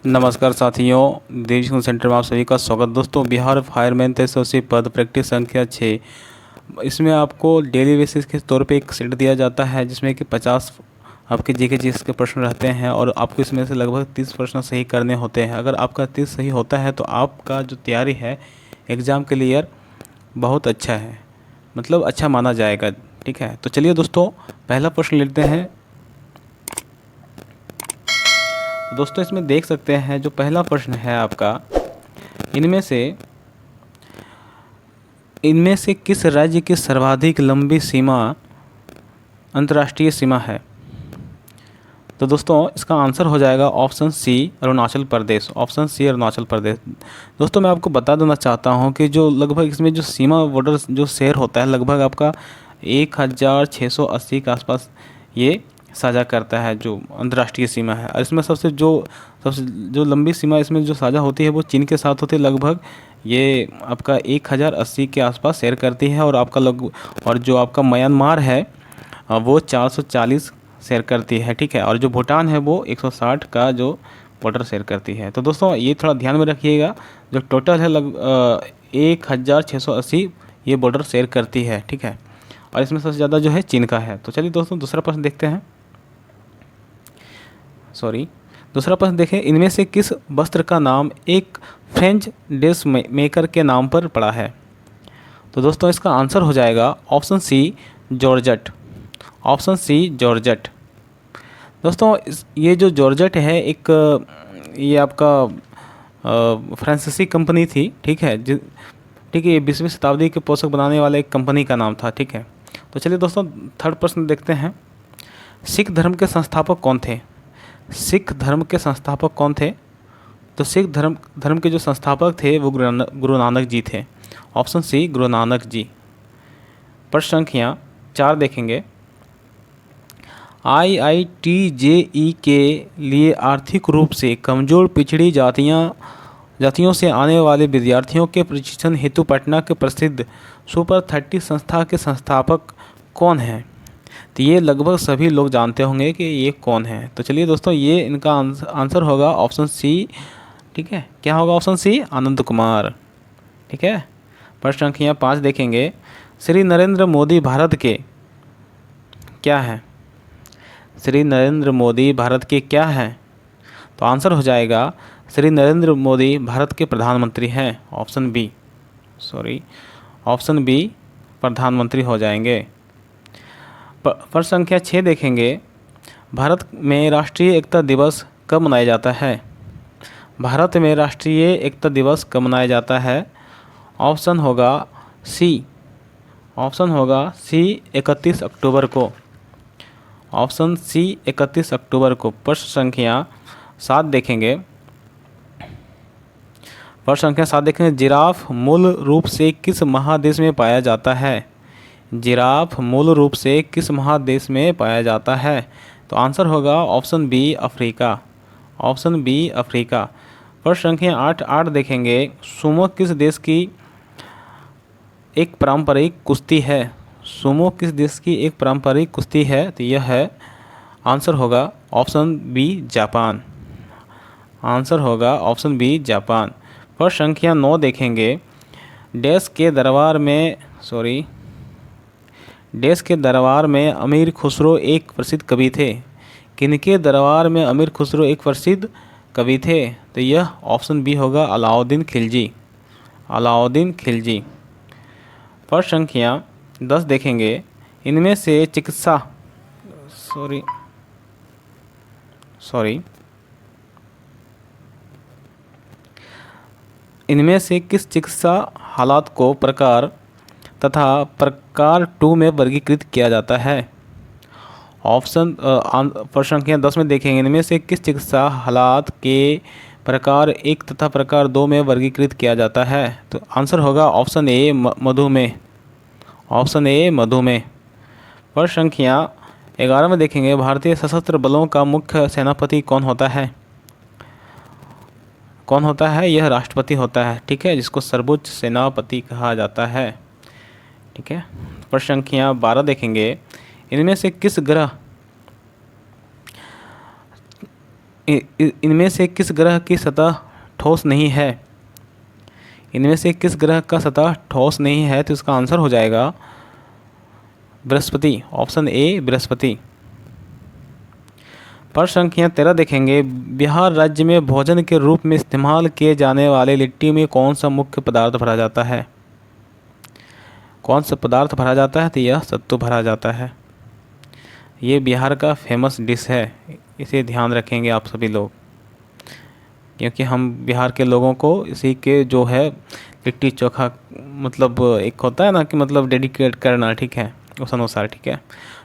नमस्कार साथियों, देवी सेंटर में आप सभी का स्वागत। दोस्तों, बिहार फायरमैन एसोसी पद प्रैक्टिस संख्या 6, इसमें आपको डेली बेसिस के तौर पे एक सेट दिया जाता है जिसमें कि 50 आपके जीके जीएस के प्रश्न रहते हैं और आपको इसमें से लगभग 30 प्रश्न सही करने होते हैं। अगर आपका 30 सही होता है तो आपका जो तैयारी है एग्ज़ाम के लिए बहुत अच्छा है, मतलब अच्छा माना जाएगा। ठीक है, तो चलिए दोस्तों, पहला प्रश्न लेते हैं। दोस्तों, इसमें देख सकते हैं जो पहला प्रश्न है आपका, इनमें से किस राज्य की सर्वाधिक लंबी सीमा अंतर्राष्ट्रीय सीमा है? तो दोस्तों, इसका आंसर हो जाएगा ऑप्शन सी, अरुणाचल प्रदेश। Option C, Arunachal Pradesh. दोस्तों, मैं आपको बता देना चाहता हूं कि जो लगभग इसमें जो सीमा बॉर्डर जो शेयर होता है लगभग आपका 1680 के आसपास ये साझा करता है, जो अंतर्राष्ट्रीय सीमा है। और इसमें सबसे जो लंबी सीमा इसमें जो साझा होती है वो चीन के साथ होती है। लगभग ये आपका 1080 के आसपास शेयर करती है। और जो आपका म्यांमार है वो 440 शेयर करती है। ठीक है, और जो भूटान है वो 160 का जो बॉर्डर शेयर करती है। तो दोस्तों, ये थोड़ा ध्यान में रखिएगा, जो टोटल है 1680 ये बॉर्डर शेयर करती है। ठीक है, और इसमें सबसे ज़्यादा जो है चीन का है। तो चलिए दोस्तों, दूसरा प्रश्न देखते हैं। दूसरा प्रश्न देखें, इनमें से किस वस्त्र का नाम एक फ्रेंच ड्रेस मेकर के नाम पर पड़ा है? तो दोस्तों, इसका आंसर हो जाएगा option C, georgette. Option C, georgette. दोस्तों, ये जो जॉर्जेट है ये आपका फ्रांसीसी कंपनी थी। ठीक है, ठीक है, ये 20वीं शताब्दी के पोशाक बनाने वाले एक कंपनी का नाम था। ठीक है, तो चलिए दोस्तों, थर्ड प्रश्न देखते हैं। सिख धर्म के संस्थापक कौन थे? सिख धर्म के संस्थापक कौन थे? तो सिख धर्म के जो संस्थापक थे वो गुरु नानक जी थे। Option C, Guru Nanak ji. प्रश्न संख्या 4 देखेंगे। IIT-JEE के लिए आर्थिक रूप से कमज़ोर पिछड़ी जातियों से आने वाले विद्यार्थियों के प्रशिक्षण हेतु पटना के प्रसिद्ध सुपर 30 संस्था के संस्थापक कौन हैं? तो ये लगभग सभी लोग जानते होंगे कि ये कौन है। तो चलिए दोस्तों, ये इनका आंसर होगा ऑप्शन सी। ठीक है, क्या होगा? Option C, Anand Kumar. ठीक है, प्रश्न संख्या 5 देखेंगे। श्री नरेंद्र मोदी भारत के क्या हैं? श्री नरेंद्र मोदी भारत के क्या हैं? तो आंसर हो जाएगा श्री नरेंद्र मोदी भारत के प्रधानमंत्री हैं। ऑप्शन बी, ऑप्शन बी प्रधानमंत्री हो जाएंगे। प्रश्न संख्या 6 देखेंगे। भारत में राष्ट्रीय एकता दिवस कब मनाया जाता है? भारत में राष्ट्रीय एकता दिवस कब मनाया जाता है? ऑप्शन होगा सी, 31 अक्टूबर को। ऑप्शन सी, 31 अक्टूबर को। प्रश्न संख्या 7 देखेंगे। जिराफ मूल रूप से किस महादेश में पाया जाता है? जिराफ मूल रूप से किस महादेश में पाया जाता है? तो आंसर होगा option B, Africa. Option B, Africa. प्रश्न संख्या 8 देखेंगे। सुमो किस देश की एक पारंपरिक कुश्ती है? सुमो किस देश की एक पारंपरिक कुश्ती है? तो यह है, आंसर होगा ऑप्शन बी, जापान। आंसर होगा ऑप्शन बी, जापान। प्रश्न संख्या 9 देखेंगे। देश के दरबार में अमीर खुसरो एक प्रसिद्ध कवि थे। किनके दरबार में अमीर खुसरो एक प्रसिद्ध कवि थे? तो यह ऑप्शन बी होगा, अलाउद्दीन खिलजी। अलाउद्दीन खिलजी। प्रश्न संख्या 10 देखेंगे। इनमें से इनमें से किस चिकित्सा हालात को प्रकार तथा प्रकार 2 में वर्गीकृत किया जाता है? प्रश्न संख्या 10 में देखेंगे। इनमें से किस चिकित्सा हालात के प्रकार 1 तथा प्रकार 2 में वर्गीकृत किया जाता है? तो आंसर होगा ऑप्शन ए, मधुमेह। ऑप्शन ए, मधुमेह। प्रश्न संख्या 11 में देखेंगे। भारतीय सशस्त्र बलों का मुख्य सेनापति कौन होता है? यह राष्ट्रपति होता है। ठीक है, जिसको सर्वोच्च सेनापति कहा जाता है। ठीक है, प्रश्न संख्या 12 देखेंगे। इनमें से इनमें से किस ग्रह की सतह ठोस नहीं है? इनमें से किस ग्रह का सतह ठोस नहीं है? तो इसका आंसर हो जाएगा बृहस्पति, ऑप्शन ए बृहस्पति। प्रश्न संख्या 13 देखेंगे, बिहार राज्य में भोजन के रूप में इस्तेमाल किए जाने वाले लिट्टी में कौन सा मुख्य पदार्थ भरा जाता है? कौन सा पदार्थ भरा जाता है? तो यह सत्तू भरा जाता है। ये बिहार का फेमस डिश है, इसे ध्यान रखेंगे आप सभी लोग, क्योंकि हम बिहार के लोगों को इसी के जो है लिट्टी चोखा मतलब एक होता है ना कि मतलब डेडिकेट करना, ठीक है, उस अनुसार, ठीक है।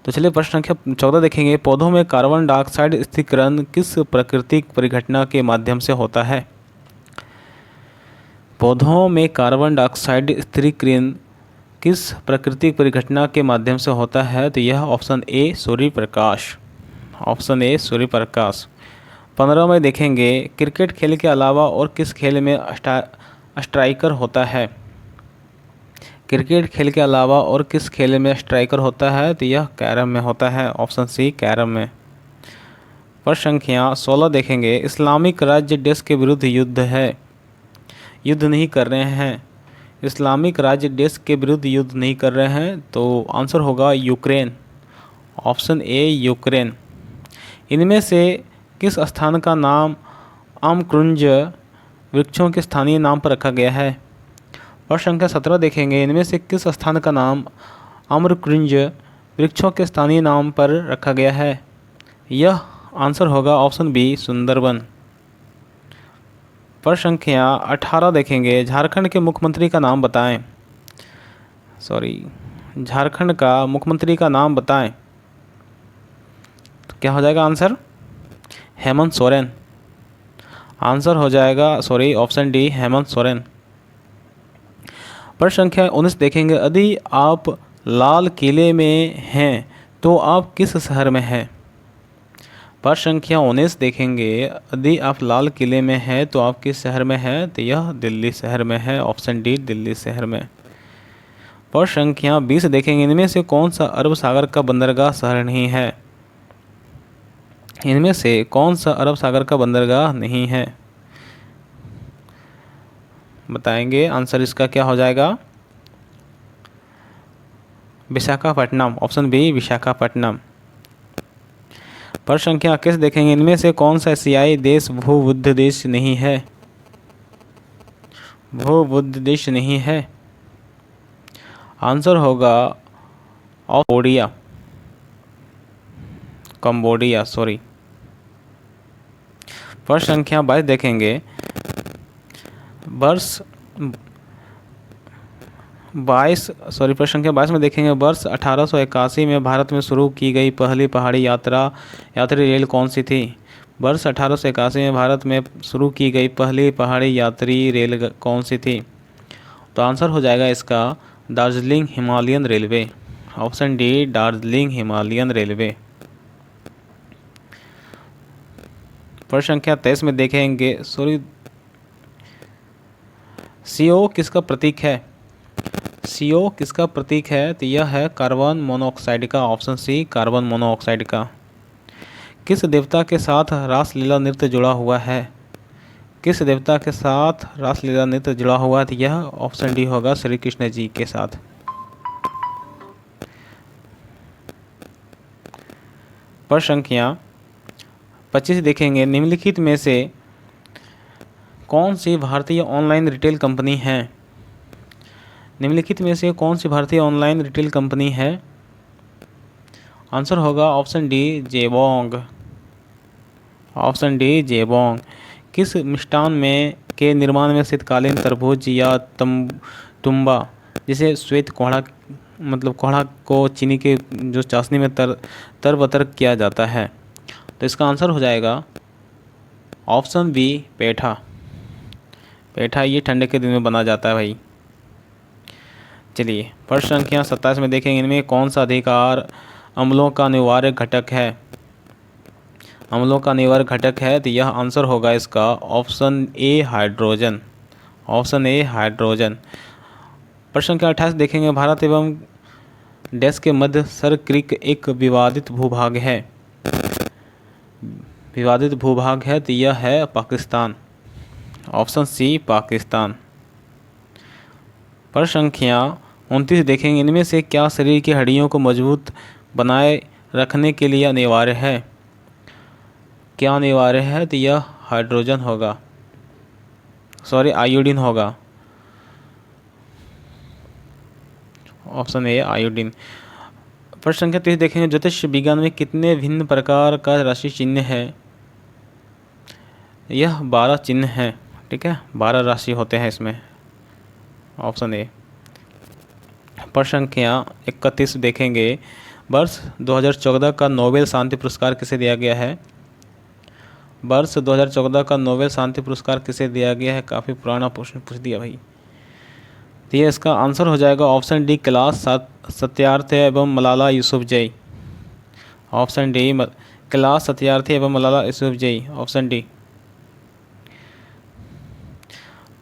तो चलिए प्रश्न संख्या 14 देखेंगे, पौधों में कार्बन डाइऑक्साइड स्थिरीकरण किस प्राकृतिक परिघटना के माध्यम से होता है? पौधों में कार्बन डाइऑक्साइड स्थिरीकरण किस प्राकृतिक परिघटना के माध्यम से होता है? तो यह option A Surya Prakash, option A Surya Prakash. 15 में देखेंगे, क्रिकेट खेल के अलावा और किस खेल में स्ट्राइकर होता है? क्रिकेट खेल के अलावा और किस खेल में स्ट्राइकर होता है? तो यह कैरम में होता है, ऑप्शन सी कैरम में। प्रश्न संख्या 16 देखेंगे, इस्लामिक राज्य देश के विरुद्ध युद्ध है, युद्ध नहीं कर रहे हैं, इस्लामिक राज्य देश के विरुद्ध युद्ध नहीं कर रहे हैं, तो आंसर होगा यूक्रेन, ऑप्शन ए यूक्रेन। इनमें से किस स्थान का नाम आम्रकुंज वृक्षों के स्थानीय नाम पर रखा गया है? प्रश्न संख्या 17 देखेंगे, इनमें से किस स्थान का नाम आम्रकुंज वृक्षों के स्थानीय नाम पर रखा गया है? यह आंसर होगा ऑप्शन बी सुंदरबन। प्रश्न संख्या 18 देखेंगे, झारखंड के मुख्यमंत्री का नाम बताएं। झारखंड का मुख्यमंत्री का नाम बताएं। तो क्या हो जाएगा आंसर? हेमंत सोरेन, आंसर हो जाएगा ऑप्शन डी हेमंत सोरेन। प्रश्न संख्या 19 देखेंगे, यदि आप लाल किले में हैं तो आप किस शहर में हैं? प्रश्न संख्या 19 देखेंगे, यदि आप लाल किले में हैं तो आप किस शहर में हैं? तो यह दिल्ली शहर में है, ऑप्शन डी दिल्ली शहर में। प्रश्न संख्या 20 देखेंगे, इनमें से कौन सा अरब सागर का बंदरगाह शहर नहीं है? इनमें से कौन सा अरब सागर का बंदरगाह नहीं है? बताएंगे, आंसर इसका क्या हो जाएगा? Visakhapatnam, option B Visakhapatnam. प्रश्न संख्या 21 देखेंगे, इनमें से कौन सा एशियाई देश भूबुद्ध देश नहीं है? भूबुद्ध देश नहीं है, आंसर होगा कंबोडिया। प्रश्न संख्या 22 देखेंगे, प्रश्न संख्या 22 में देखेंगे, वर्ष 1881 में भारत में शुरू की गई पहली पहाड़ी यात्री रेल कौन सी थी? वर्ष 1881 में भारत में शुरू की गई पहली पहाड़ी यात्री रेल कौन सी थी? तो आंसर हो जाएगा इसका Darjeeling Himalayan railway, option D Darjeeling Himalayan railway. प्रश्न संख्या 23 में देखेंगे, CO किसका प्रतीक है? CO किसका प्रतीक है? तो यह है कार्बन मोनोऑक्साइड का, ऑप्शन सी कार्बन मोनोऑक्साइड का। किस देवता के साथ रासलीला नृत्य जुड़ा हुआ है? किस देवता के साथ रासलीला नृत्य जुड़ा हुआ है? तो यह ऑप्शन डी होगा श्री कृष्ण जी के साथ। प्रश्न संख्या 25 देखेंगे, निम्नलिखित में से कौन सी भारतीय ऑनलाइन रिटेल कंपनी है? निम्नलिखित में से कौन सी भारतीय ऑनलाइन रिटेल कंपनी है? आंसर होगा option D Jabong, option D Jabong. किस मिष्टान में के निर्माण में शीतकालीन तरबूज या तुम्बा जिसे श्वेत कोहड़ा मतलब कोहड़ा को चीनी के जो चाशनी में तरबतर किया जाता है? तो इसका आंसर हो जाएगा ऑप्शन बी पेठा। पेठा ये ठंडे के दिन में बना जाता है भाई। चलिए प्रश्न संख्या 27 में देखेंगे, इनमें कौन सा अधिकार अम्लों का अनिवार्य घटक है? अम्लों का अनिवार्य घटक है, तो यह आंसर होगा इसका option A hydrogen, option A hydrogen. प्रश्न संख्या 28 देखेंगे, भारत एवं देश के मध्य सर क्रीक एक विवादित भूभाग है। विवादित भूभाग है तो यह है पाकिस्तान, ऑप्शन सी पाकिस्तान। प्रश्न संख्या 29 देखेंगे, इनमें से क्या शरीर की हड्डियों को मजबूत बनाए रखने के लिए अनिवार्य है? क्या अनिवार्य है? तो यह हाइड्रोजन होगा, सॉरी आयोडीन होगा, ऑप्शन ए आयोडीन। प्रश्न संख्या 30 देखेंगे, ज्योतिष विज्ञान में कितने भिन्न प्रकार का राशि चिन्ह है? यह 12 चिन्ह हैं, ठीक है, 12 राशि होते हैं इसमें, ऑप्शन ए। प्रश्न संख्या 31 देखेंगे, वर्ष 2014 का नोबेल शांति पुरस्कार किसे दिया गया है? वर्ष 2014 का नोबेल शांति पुरस्कार किसे दिया गया है? काफ़ी पुराना प्रश्न पूछ दिया भाई। तो ये इसका आंसर हो जाएगा ऑप्शन डी, कैलाश सत्यार्थी एवं मलाला यूसुफजई, ऑप्शन डी कैलाश सत्यार्थी एवं मलाला यूसुफजई, ऑप्शन डी।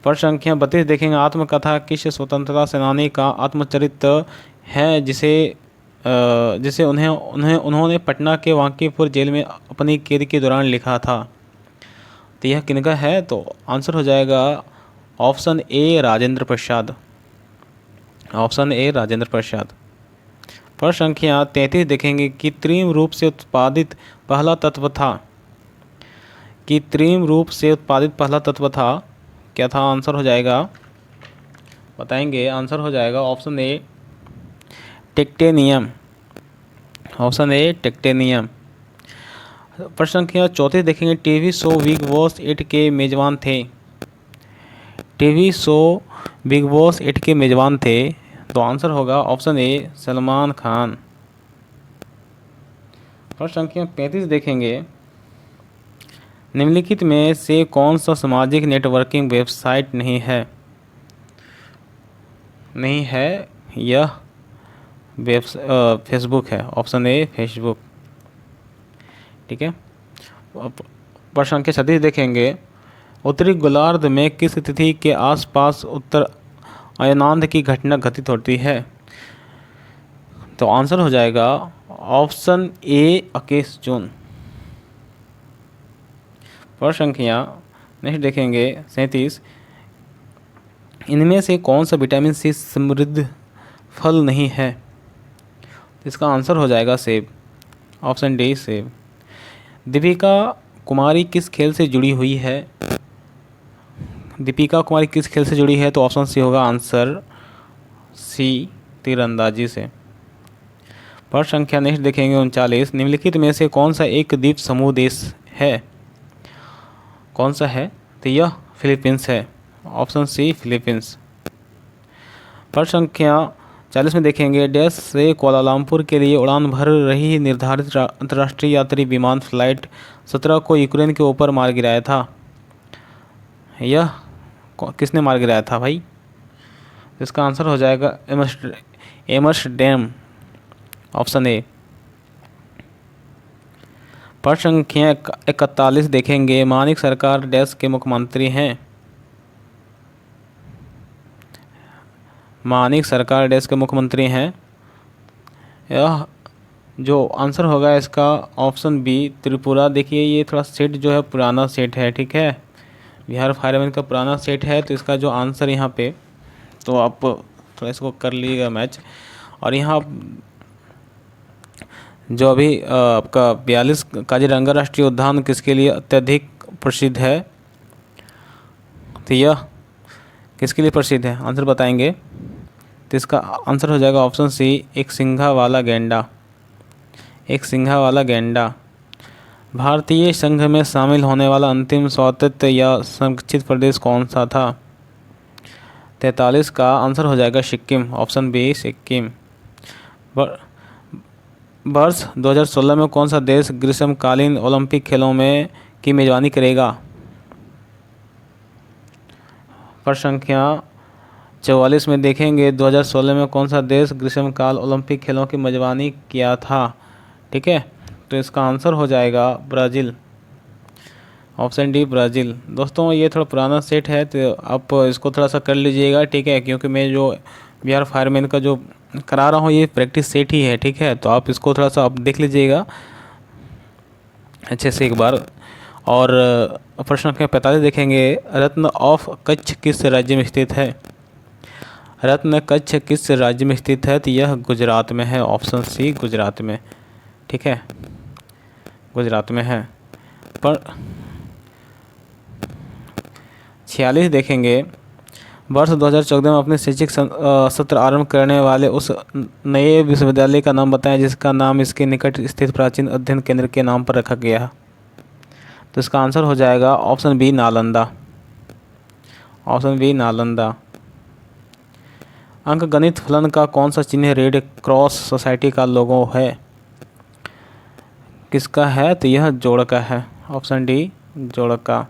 प्रश्न संख्या 32 देखेंगे, आत्मकथा किस स्वतंत्रता सेनानी का आत्मचरित्र है जिसे उन्होंने पटना के वांकीपुर जेल में अपनी कैद के दौरान लिखा था? तो यह किनका है? तो आंसर हो जाएगा option A Rajendra Prasad, option A Rajendra Prasad. प्रश्न संख्या 33 देखेंगे, कृत्रिम रूप से उत्पादित पहला तत्व था? कृत्रिम रूप से उत्पादित पहला तत्व था, क्या था? आंसर हो जाएगा, बताएंगे, आंसर हो जाएगा ऑप्शन ए टिक्टेनियम, ऑप्शन ए टिक्टेनियम। प्रश्न संख्या 34 देखेंगे, टीवी शो बिग बॉस 8 के मेजबान थे? टीवी शो बिग बॉस 8 के मेजबान थे, तो आंसर होगा ऑप्शन ए सलमान खान। प्रश्न संख्या 35 देखेंगे, निम्नलिखित में से कौन सा सामाजिक नेटवर्किंग वेबसाइट नहीं है? नहीं है, यह फेसबुक है, ऑप्शन ए फेसबुक, ठीक है। प्रश्न संख्या 36 देखेंगे, उत्तरी गोलार्ध में किस तिथि के आसपास उत्तर अयनांत की घटना घटित होती है? तो आंसर हो जाएगा ऑप्शन ए 21 जून। प्रश्न संख्या नेक्स्ट देखेंगे 37, इनमें से कौन सा विटामिन सी समृद्ध फल नहीं है? तो इसका आंसर हो जाएगा सेब, ऑप्शन डी सेब। दीपिका कुमारी किस खेल से जुड़ी हुई है? दीपिका कुमारी किस खेल से जुड़ी है? तो ऑप्शन सी होगा आंसर सी तीरंदाजी से। प्रश्न संख्या नेक्स्ट देखेंगे 39, निम्नलिखित में से कौन सा एक द्वीप समूह देश है? कौन सा है? तो यह फिलीपींस है, ऑप्शन सी फिलीपींस। प्रश्न संख्या 40 में देखेंगे, डैश से कोलालमपुर के लिए उड़ान भर रही निर्धारित अंतर्राष्ट्रीय यात्री विमान फ्लाइट 17 को यूक्रेन के ऊपर मार गिराया था? यह किसने मार गिराया था भाई? इसका आंसर हो जाएगा एमस्टरडैम, ऑप्शन ए। प्रश्न संख्या 41 देखेंगे, मानिक सरकार डैश के मुख्यमंत्री हैं? मानिक सरकार डैश के मुख्यमंत्री हैं, यह जो आंसर होगा इसका ऑप्शन बी त्रिपुरा। देखिए ये थोड़ा सेट जो है पुराना सेट है, ठीक है, बिहार फायरमैन का पुराना सेट है, तो इसका जो आंसर यहाँ पे, तो आप थोड़ा इसको कर लीजिएगा मैच। और यहाँ जो अभी आपका 42 काजीरंगा राष्ट्रीय उद्यान किसके लिए अत्यधिक प्रसिद्ध है? तो यह किसके लिए प्रसिद्ध है? आंसर बताएंगे, तो इसका आंसर हो जाएगा ऑप्शन सी एक सिंघा वाला गैंडा, एक सिंघा वाला गैंडा। भारतीय संघ में शामिल होने वाला अंतिम स्वायत्त या संरक्षित प्रदेश कौन सा था? 43 का आंसर हो जाएगा सिक्किम, ऑप्शन बी सिक्किम। वर्ष 2016 में कौन सा देश ग्रीष्मकालीन ओलंपिक खेलों में की मेजबानी करेगा? प्रश्न संख्या 44 में देखेंगे, 2016 में कौन सा देश ग्रीष्मकाल ओलंपिक खेलों की मेजबानी किया था? ठीक है, तो इसका आंसर हो जाएगा ब्राज़ील, ऑप्शन डी ब्राज़ील। दोस्तों ये थोड़ा पुराना सेट है, तो आप इसको थोड़ा सा कर लीजिएगा, ठीक है, क्योंकि मैं जो बिहार फायरमैन का जो करा रहा हूँ ये प्रैक्टिस सेट ही है, ठीक है, तो आप इसको थोड़ा सा आप देख लीजिएगा अच्छे से एक बार। और प्रश्न संख्या 45 देखेंगे, रत्न ऑफ कच्छ किस राज्य में स्थित है? रत्न कच्छ किस राज्य में स्थित है? तो यह गुजरात में है। ऑप्शन सी गुजरात में। ठीक है, गुजरात में है। पर 46 देखेंगे, वर्ष 2014 में अपने शैक्षिक सत्र आरंभ करने वाले उस नए विश्वविद्यालय का नाम बताएं जिसका नाम इसके निकट स्थित प्राचीन अध्ययन केंद्र के नाम पर रखा गया है। तो इसका आंसर हो जाएगा option B Nalanda. Option B Nalanda. अंकगणित फलन का कौन सा चिन्ह रेड क्रॉस सोसाइटी का लोगो है? किसका है? तो यह जोड़ का है। ऑप्शन डी जोड़ का।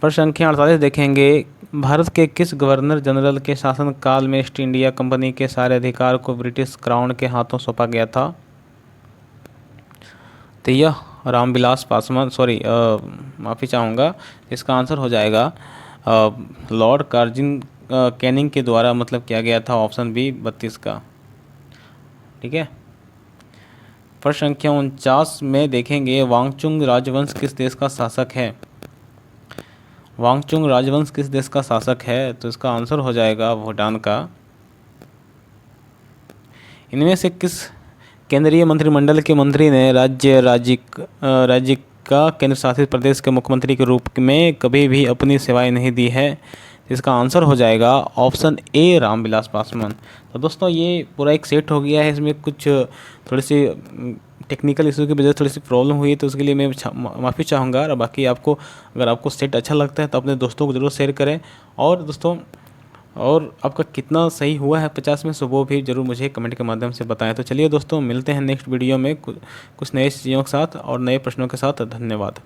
प्रश्न संख्या 48 देखेंगे, भारत के किस गवर्नर जनरल के शासन काल में ईस्ट इंडिया कंपनी के सारे अधिकार को ब्रिटिश क्राउन के हाथों सौंपा गया था? तो यह रामविलास पासवान, माफ़ी चाहूँगा, इसका आंसर हो जाएगा लॉर्ड कार्जिन कैनिंग के द्वारा मतलब किया गया था। ऑप्शन बी 32 का। ठीक है। प्रश्न संख्या 49 में देखेंगे, वांगचुंग राजवंश किस देश का शासक है? वांगचुंग राजवंश किस देश का शासक है? तो इसका आंसर हो जाएगा भूटान का। इनमें से किस केंद्रीय मंत्रिमंडल के मंत्री ने राज्य का केंद्र शासित प्रदेश के मुख्यमंत्री के रूप में कभी भी अपनी सेवाएं नहीं दी है? इसका आंसर हो जाएगा ऑप्शन ए रामविलास पासवान। तो दोस्तों ये पूरा एक सेट हो गया है। इसमें कुछ थोड़ी सी टेक्निकल इशू की वजह से थोड़ी सी प्रॉब्लम हुई, तो उसके लिए मैं माफ़ी चाहूँगा। और बाकी अगर आपको सेट अच्छा लगता है तो अपने दोस्तों को ज़रूर शेयर करें। और दोस्तों, और आपका कितना सही हुआ है 50 में, सो वो भी ज़रूर मुझे कमेंट के माध्यम से बताएं। तो चलिए दोस्तों, मिलते हैं नेक्स्ट वीडियो में कुछ नए चीज़ों के साथ और नए प्रश्नों के साथ। धन्यवाद।